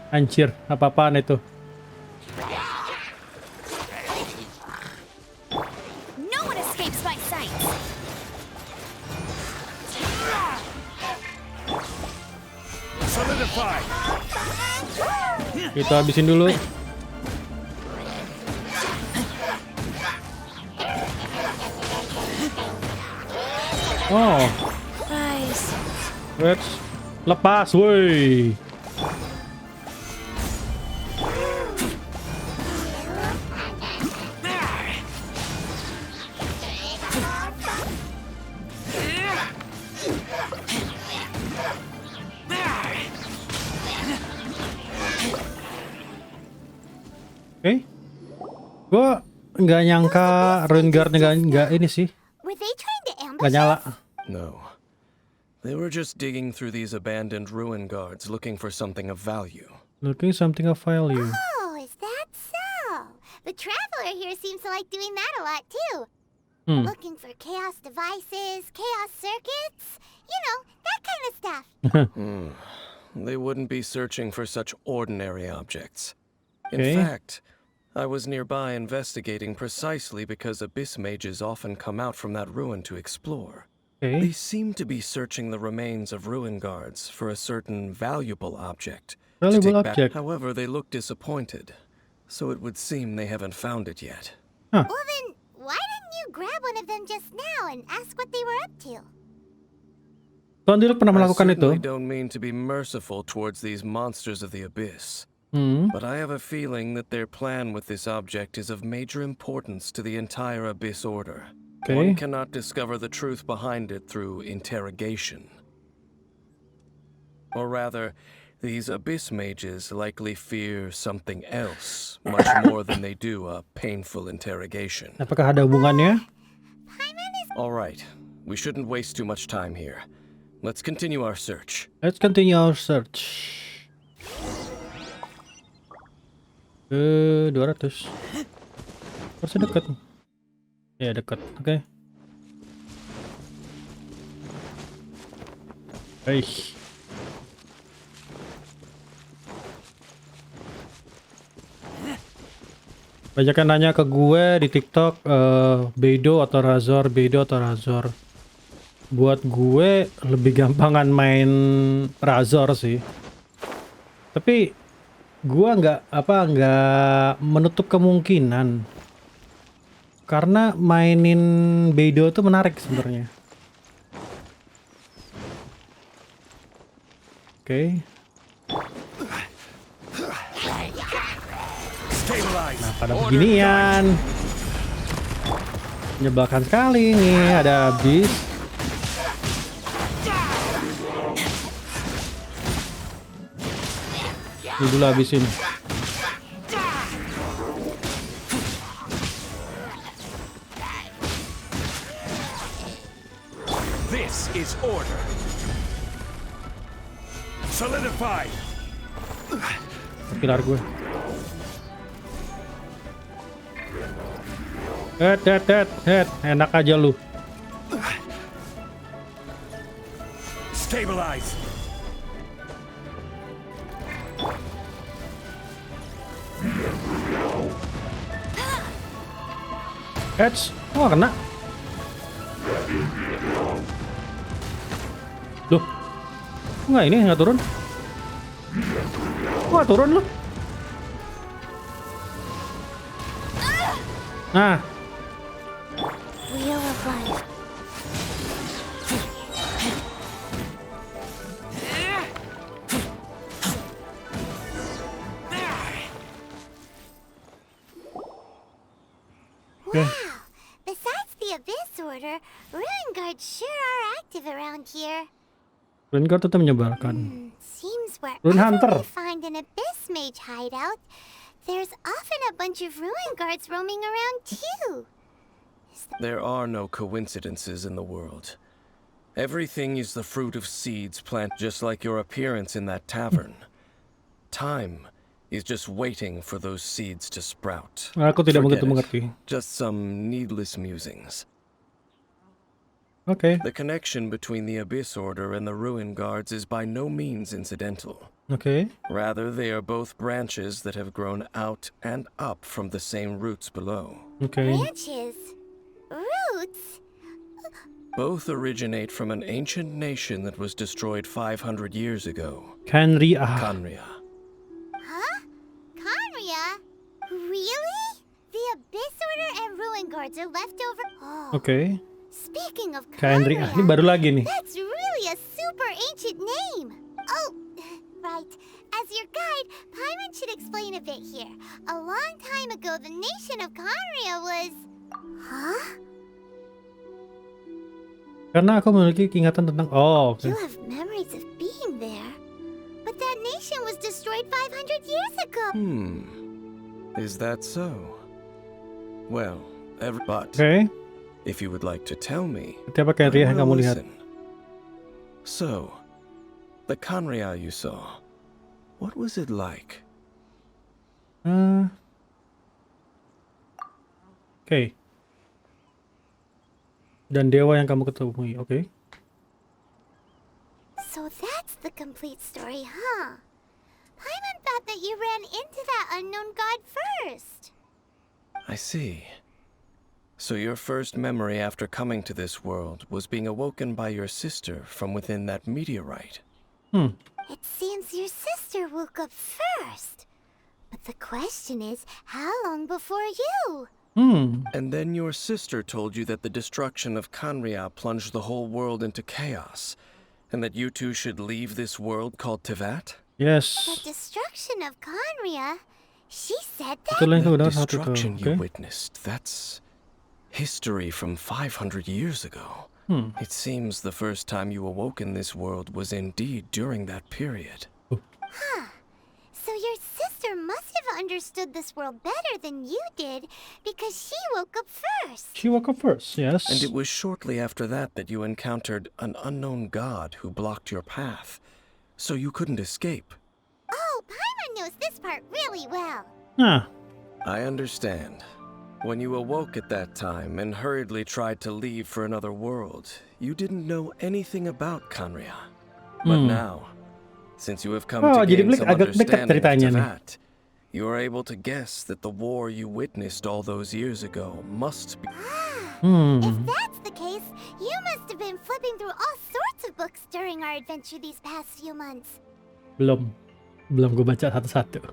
Anjir, apa-apaan itu? No one escapes my sight. Solidify. Kita habisin dulu. Oh, Rise. let's lepas, woi. Oke, gua nggak nyangka Ruin Guard nggak ini sih, Were they trying to nggak ambush nyala. us? No. They were just digging through these abandoned ruin guards looking for something of value. Looking something of value. Oh, is that so? The traveler here seems to like doing that a lot too. Hmm. Looking for chaos devices, chaos circuits, you know, that kind of stuff. They wouldn't be searching for such ordinary objects. In Okay. fact, I was nearby investigating precisely because abyss mages often come out from that ruin to explore. They Oke, seem to be searching the remains of ruin guards for a certain valuable object to valuable take back. object. However, they look disappointed, so it would seem they haven't found it yet. Well then, why didn't you grab one of them just now and ask what they were up to? Tuan Dirk pernah I melakukan itu. certainly don't mean to be merciful towards these monsters of the abyss, Hmm. but I have a feeling that their plan with this object is of major importance to the entire abyss order. Okay. One cannot discover the truth behind it through interrogation. Or rather, these abyss mages likely fear something else much more than they do a painful interrogation. Apakah ada hubungannya? Paimon is All right, we shouldn't waste too much time here. Let's continue our search. Let's continue our search. Ke 200. Harusnya dekat. Ya dekat. Oke. Baik. Banyak yang nanya ke gue di TikTok, Bedo atau Razor, Bedo atau Razor. Buat gue lebih gampangan main Razor sih. Tapi gue nggak menutup kemungkinan. Karena mainin Bedo tuh menarik sebenarnya. Oke. Stabilize. Nah, pada beginian. Menyebalkan sekali nih, ada habis. Ini dulu habisin. This is order. Solidify. Pilar gue. Head. Enak aja lu. Stabilize. Heads. Oh, kena. Loh. Enggak, ini nggak turun. Nggak turun loh. Nah, wheel of life. oke. Wow. Besides the Abyss Order, Ruin Guards sure are active around here. Rengar tetap menyebalkan. Seems Rune wherever Hunter. we find an Abyss Mage hideout, there's often a bunch of Ruin Guards roaming around too. There are no coincidences in the world. Everything is the fruit of seeds planted, just like your appearance in that tavern. Time is just waiting for those seeds to sprout. Aku tidak Forget begitu it. mengerti. Just some needless musings. Oke. The connection between the Abyss Order and the Ruin Guards is by no means incidental. Oke. Rather, they are both branches that have grown out and up from the same roots below. Oke. Branches? Roots? Both originate from an ancient nation that was destroyed 500 years ago, Kanria. Kanria. Huh? Conria? Really? The Abyss Order and Ruin Guards are left over. Oh. Oke. Speaking of Kanria. Ini Conria, baru lagi nih. that's really a super ancient name. Oh, right. As your guide, Paimon should explain a bit here. A long time ago, the nation of Conria was... Huh? Karena aku memiliki ingatan tentang oke. You have memories of being there. But that nation was destroyed 500 years ago. Is that so? Well, but Oke. if you would like to tell me, Seperti apa Kanria I yang will kamu lihat? listen. So, the Kanria you saw, what was it like? Oke. Dan dewa yang kamu ketemui. Oke. So that's the complete story, huh? Paimon thought that you ran into that unknown god first. I see. So your first memory after coming to this world was being awoken by your sister from within that meteorite. It seems your sister woke up first. But the question is, how long before you? And then your sister told you that the destruction of Kanria plunged the whole world into chaos, and that you two should leave this world called Tevat? The Yes. destruction of Conria? She said that? Itulah yang The benar satu tuh. destruction Oke. you witnessed, that's history from 500 years ago. It seems the first time you awoke in this world was indeed during that period. So your sister must have understood this world better than you did, because she woke up first. She woke up first. Yes. And it was shortly after that that you encountered an unknown god who blocked your path, so you couldn't escape. Oh, Paimon knows this part really well. Nah. I understand. When you awoke at that time and hurriedly tried to leave for another world, you didn't know anything about Kanria. But now, since you have come Oh, to jadi gain Blake some agak dekat understanding of ceritanya nih. Tevat, you are able to guess that the war you witnessed all those years ago must be... If that's the case, you must have been flipping through all sorts of books during our adventure these past few months. Belum gue baca satu-satu.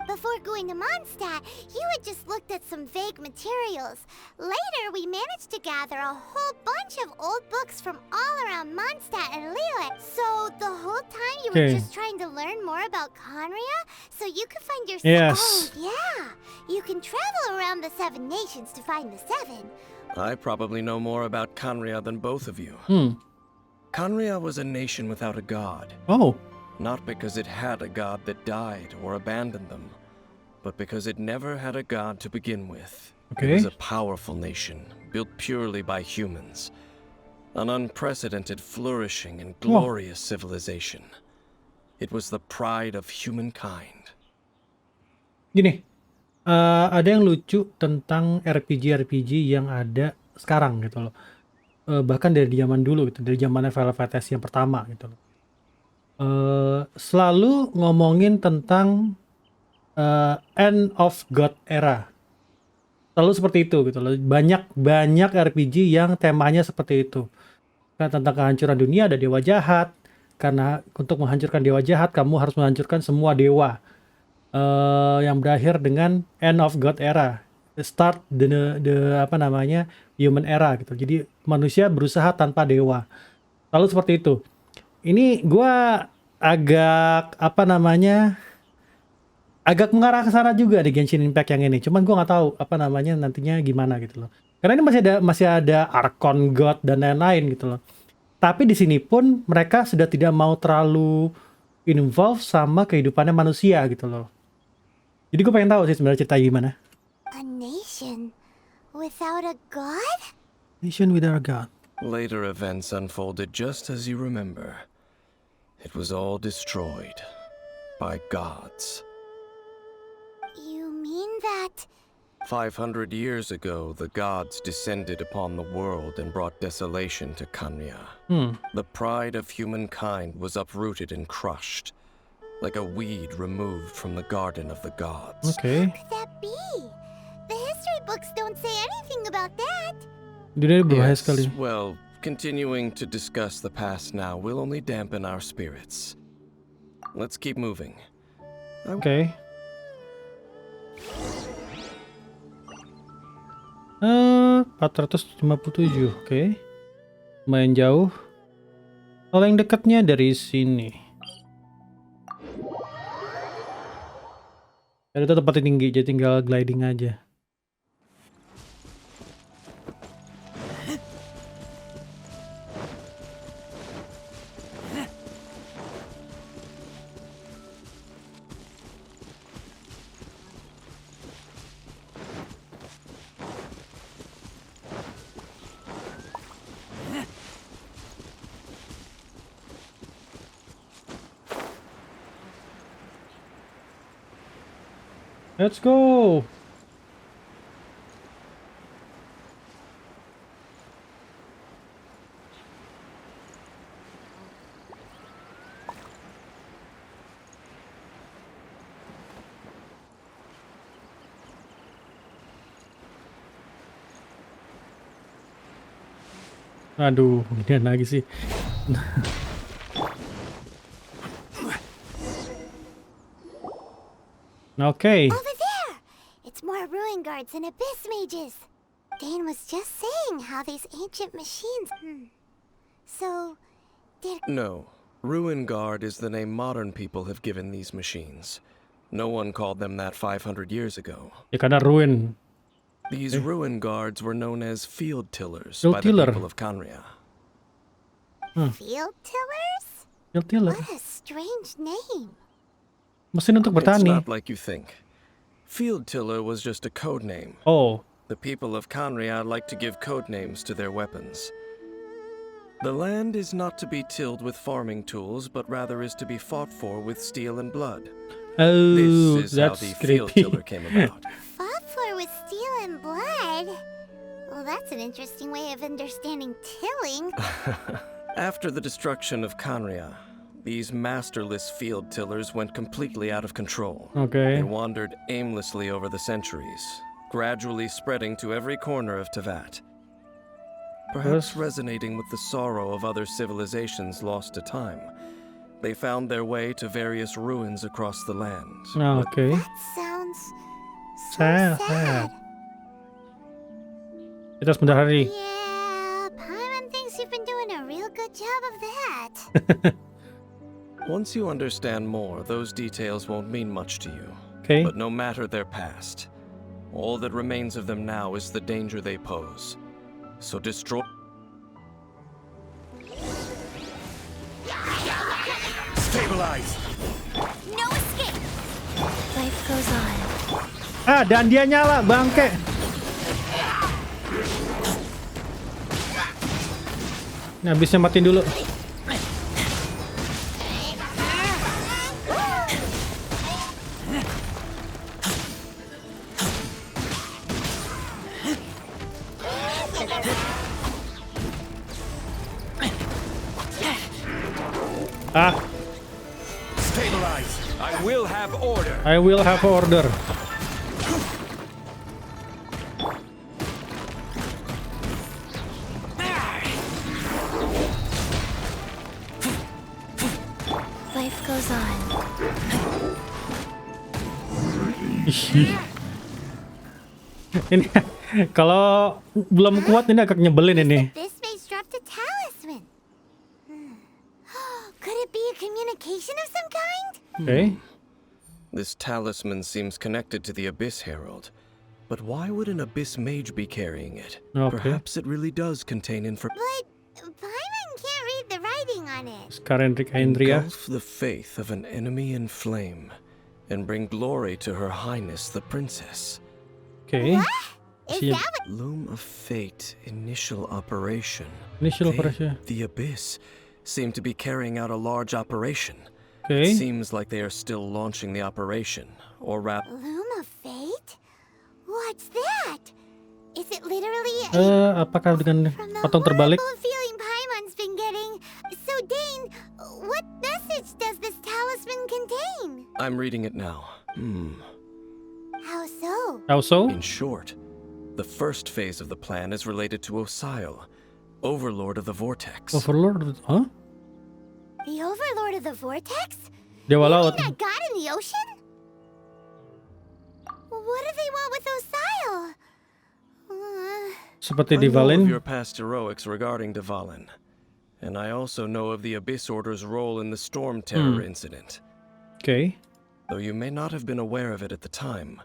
Before going to Mondstadt, you had just looked at some vague materials. Later, we managed to gather a whole bunch of old books from all around Mondstadt and Liyue. So the whole time you were Okay. just trying to learn more about Conria, so you could find yourself. Yes. Oh yeah, you can travel around the 7 nations to find the 7. I probably know more about Kanria than both of you. Kanria was a nation without a god. Oh. Not because it had a god that died or abandoned them, but because it never had a god to begin with. It Okay. was a powerful nation, built purely by humans. An unprecedented, flourishing, and glorious civilization. It was the pride of humankind. Gini. Ada yang lucu tentang RPG yang ada sekarang gitu loh. Bahkan dari zaman dulu gitu, dari zamannya Final Fantasy yang pertama gitu loh. Selalu ngomongin tentang end of God era. Selalu seperti itu gitu loh. Banyak RPG yang temanya seperti itu. Kan tentang kehancuran dunia, ada dewa jahat. Karena untuk menghancurkan dewa jahat, kamu harus menghancurkan semua dewa. Yang berakhir dengan end of God era. Start the apa namanya, human era gitu. Jadi manusia berusaha tanpa dewa. Selalu seperti itu. Ini gua agak apa namanya, agak mengarah ke sana juga di Genshin Impact yang ini. Cuman gua nggak tahu apa namanya nantinya gimana gitu loh. Karena ini masih ada Archon God dan lain-lain gitu loh. Tapi di sini pun mereka sudah tidak mau terlalu involve sama kehidupannya manusia gitu loh. Jadi gue pengen tahu sih sebenarnya cerita gimana. A nation without a god? Nation without a god. Later events unfolded just as you remember. It was all destroyed by gods. You mean that... 500 years ago, the gods descended upon the world and brought desolation to Kanria. The pride of humankind was uprooted and crushed. like a weed removed from the garden of the gods. Oke. Could that be? The history books don't say anything about that. Dunia ini berbahaya Yes, sekali. well, continuing to discuss the past now will only dampen our spirits. Let's keep moving. Oke. 457, oke. Lumayan jauh. Kalau yang dekatnya dari sini. Dan itu tempatnya tinggi, jadi tinggal gliding aja. Let's go. Aduh, ginian lagi sih. Okay. Over there! It's more ruin guards and abyss mages. Dane was just saying how these ancient machines. So, did. No, Ruin Guard is the name modern people have given these machines. No one called them that 500 years ago. Ya karena ruin. These Ruin Guards were known as field tillers Field by tiller. the people of Kanria. Field tillers? Field tiller. What a strange name. Mesin untuk It's bertani. not like you think. Field tiller was just a code name. Oh, The people of Kanria like to give code names to their weapons. The land is not to be tilled with farming tools, but rather is to be fought for with steel and blood. oh, This is how that's the field creepy. tiller came about. Fought for with steel and blood? Well, that's an interesting way of understanding tilling. After the destruction of Kanria, these masterless field tillers went completely out of control. Okay. They wandered aimlessly over the centuries, gradually spreading to every corner of Tevat. Perhaps resonating with the sorrow of other civilizations lost to time, they found their way to various ruins across the land. Okay. That sounds so Sad. sad. Kita sebentar hari. Yeah, Paimon thinks you've been doing a real good job of that. Once you understand more, those details won't mean much to you. Okay. But no matter their past, all that remains of them now is the danger they pose. So destroy. Stabilize! No escape! Life goes on. Ah, dan dia nyala, bangke. Nah, habisnya matiin dulu. Ah, Stabilize! I will have order! I will have order. Life goes on. Ini kalau belum kuat ini agak nyebelin ini. This face dropped a talisman. Could it be a communication of some kind? Oke. This talisman seems connected to the Abyss Herald. But why would an Abyss Mage be carrying it? Okay. Perhaps it really does contain information. But Paimon can't read the writing on it. Sekarang Rika Indria. Engulf the faith of an enemy in flame, and bring glory to Her Highness the Princess. Oke. Is Siap. that what? Loom of Fate initial operation. Initial They, operation. The Abyss, seem to be carrying out a large operation. Oke. Seems like they are still launching the operation, or rather. Loom of Fate? What's that? Is it literally Apakah dengan from the patung terbalik? horrible feeling Paimon's been getting? So Dane, what message does this talisman contain? I'm reading it now. How so? How so? In short, the first phase of the plan is related to Osile, Overlord of the Vortex. Overlord, huh? The Overlord of the Vortex? Dewa You laut. mean that god in the ocean? What do they want with Osile? Seperti I di know of Valen. your past heroics regarding Dvalin, and I also know of the Abyss Order's role in the Storm Terror incident. Oke. Though you may not have been aware of it at the time,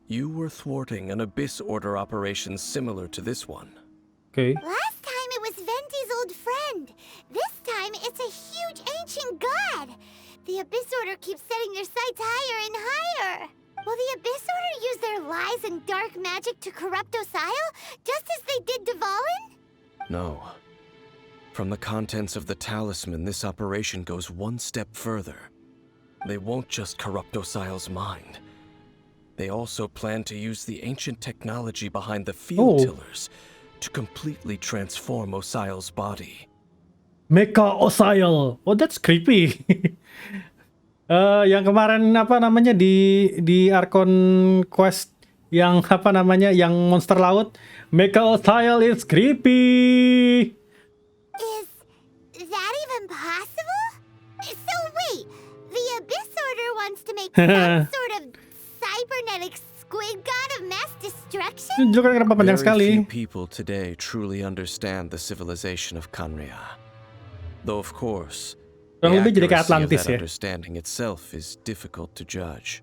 you were thwarting an Abyss Order operation similar to this one. Oke. Last time it was Venti's old friend. This time it's a huge ancient god. The Abyss Order keeps setting their sights higher and higher. Will the Abyss Order use their lies and dark magic to corrupt Osile, just as they did Dvalin? No. From the contents of the talisman, this operation goes one step further. They won't just corrupt Osile's mind. They also plan to use the ancient technology behind the field tillers to completely transform Osile's body. Mecha Osile. Oh, that's creepy. Yang kemarin apa namanya di Archon Quest yang apa namanya yang monster laut, Mecha Osile is creepy. Is that even possible? So wait, the Abyss Order wants to make some sort of cybernetic squid god of mass destruction? Juga kenapa panjang Very sekali? few people today truly understand the civilization of Kanria. Though of course, the Kurang lebih jadi kayak accuracy of Atlantis that ya. understanding itself is difficult to judge.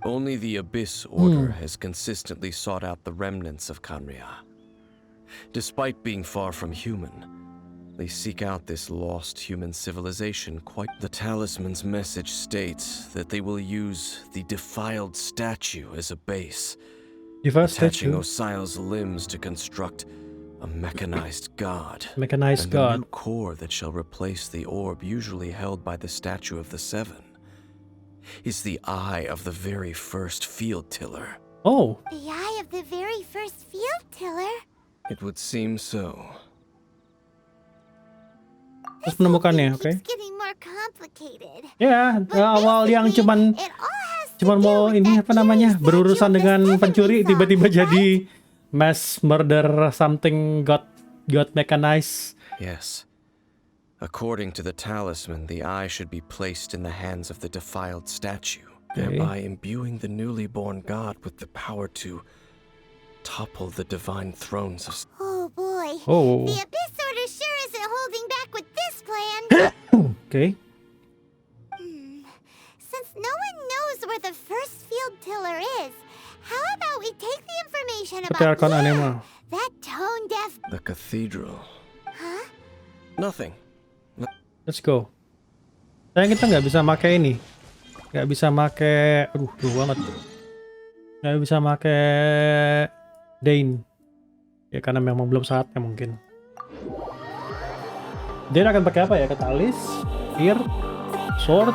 Only the Abyss Order has consistently sought out the remnants of Kanria. Despite being far from human, they seek out this lost human civilization quite. The talisman's message states that they will use the defiled statue as a base, attaching Osile's limbs to construct a mechanized god. Mechanized and god. a new core that shall replace the orb usually held by the Statue of the Seven is the eye of the very first field tiller. Oh, The eye of the very first field tiller? It would seem so. terus menemukannya, oke? Keeps getting more complicated. Ya, But awal yang basically, cuman it all has to do mau with ini that apa namanya Jerry berurusan statue of the dengan seven pencuri we saw, tiba-tiba right? jadi mass murder something got mechanized. Yes. According to the talisman, the eye should be placed in the hands of the defiled statue, thereby imbuing the newly born god with the power to topple the divine thrones of... Oh boy. Oh, The Abyss Order sure isn't holding back with this plan. oke. Since no one knows where the first field tiller is, how about we take the information Seperti about Archon Anima. that tone deaf? The cathedral. Huh? Nothing. Let's go. Sayang kita nggak bisa make ini. Nggak bisa make... Aduh, banget. Nggak bisa make Dain. Ya karena memang belum saatnya mungkin. Dain akan pakai apa ya? Katalis, Spear, Sword,